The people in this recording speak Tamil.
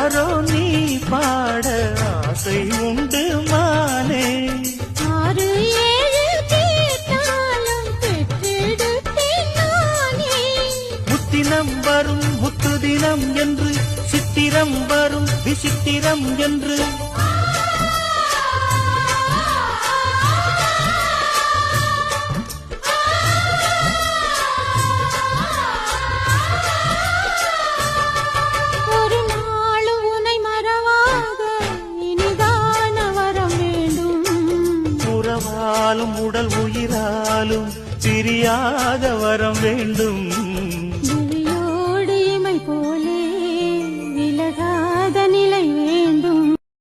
யாரோ நீ பாட ஆசை உண்டு மானே. 6 7 கேட்டாலும் பெற்றெடுத்தேன் நானே. முத்தினம் வரும் முத்து தினம் என்று, சித்திரம் வரும் விசித்திரம் என்று. ஒரு நாள் உனை மறவாத இனிதான வரம் வேண்டும். உறவாலும் உடல் உயிராலும் பிரியாத வரம் வேண்டும்.